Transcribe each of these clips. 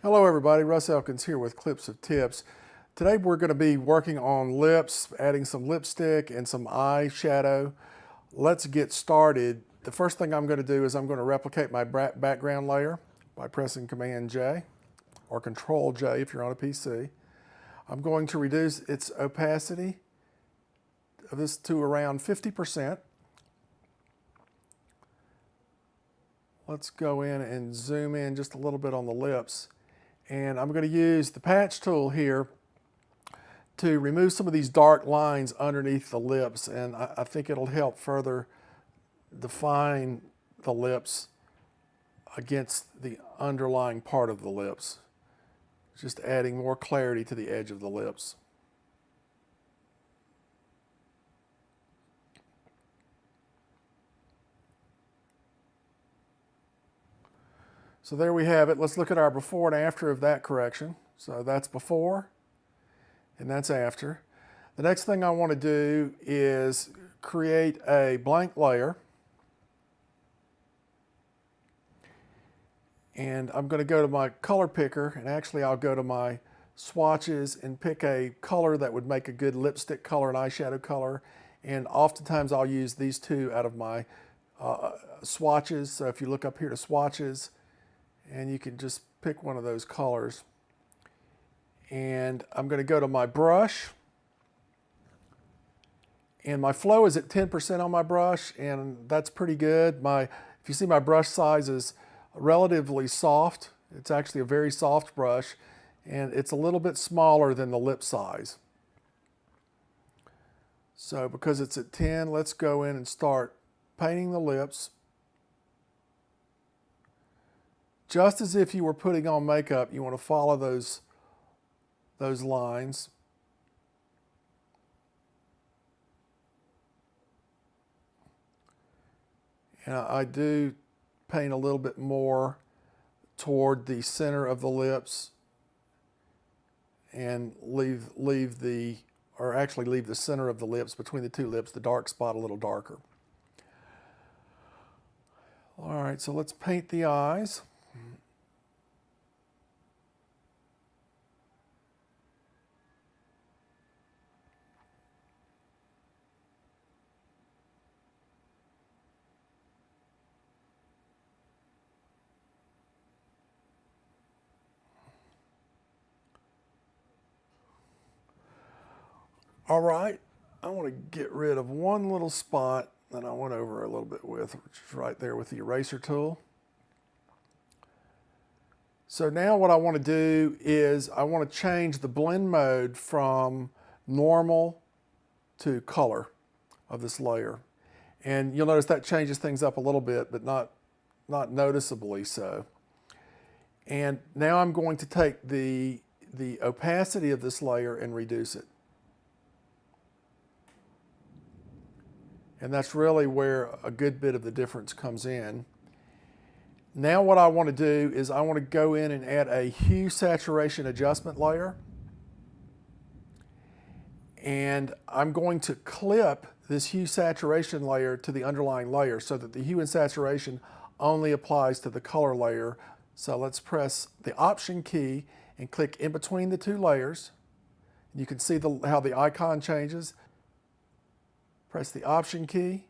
Hello everybody, Russ Elkins here with Clips of Tips. Today we're going to be working on lips, adding some lipstick and some eyeshadow. Let's get started. The first thing I'm going to do is I'm going to replicate my background layer by pressing Command J or Control J if you're on a PC. I'm going to reduce its opacity of this to around 50%. Let's go in and zoom in just a little bit on the lips. And I'm going to use the patch tool here to remove some of these dark lines underneath the lips, and I think it'll help further define the lips against the underlying part of the lips, just adding more clarity to the edge of the lips. So there we have it. Let's look at our before and after of that correction. So that's before and that's after. The next thing I want to do is create a blank layer. And I'm going to go to my color picker, and actually I'll go to my swatches and pick a color that would make a good lipstick color and eyeshadow color. And oftentimes I'll use these two out of my swatches. So if you look up here to swatches, and you can just pick one of those colors. And I'm going to go to my brush. And my flow is at 10% on my brush, and that's pretty good. If you see, my brush size is relatively soft. It's actually a very soft brush, and it's a little bit smaller than the lip size. So because it's at 10, let's go in and start painting the lips. Just as if you were putting on makeup, you want to follow those lines. And I do paint a little bit more toward the center of the lips and leave the center of the lips, between the two lips, the dark spot a little darker. All right, so let's paint the eyes. All right, I want to get rid of one little spot that I went over a little bit with, which is right there with the eraser tool. So now what I want to do is I want to change the blend mode from normal to color of this layer. And you'll notice that changes things up a little bit, but not noticeably so. And now I'm going to take the opacity of this layer and reduce it. And that's really where a good bit of the difference comes in. Now what I want to do is I want to go in and add a hue saturation adjustment layer. And I'm going to clip this hue saturation layer to the underlying layer so that the hue and saturation only applies to the color layer. So let's press the Option key and click in between the two layers. You can see how the icon changes. Press the Option key,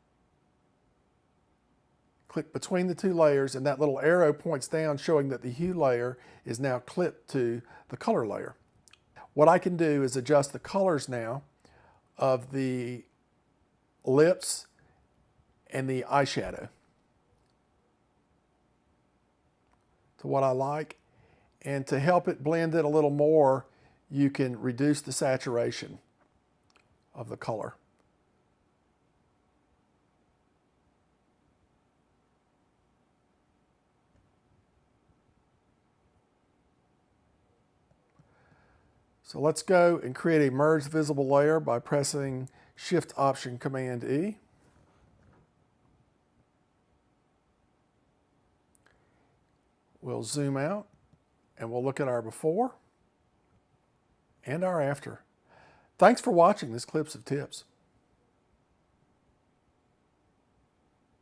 click between the two layers, and that little arrow points down showing that the hue layer is now clipped to the color layer. What I can do is adjust the colors now of the lips and the eyeshadow to what I like. And to help it blend in a little more, you can reduce the saturation of the color. So let's go and create a merge visible layer by pressing Shift Option Command E. We'll zoom out and we'll look at our before and our after. Thanks for watching this Clips of Tips.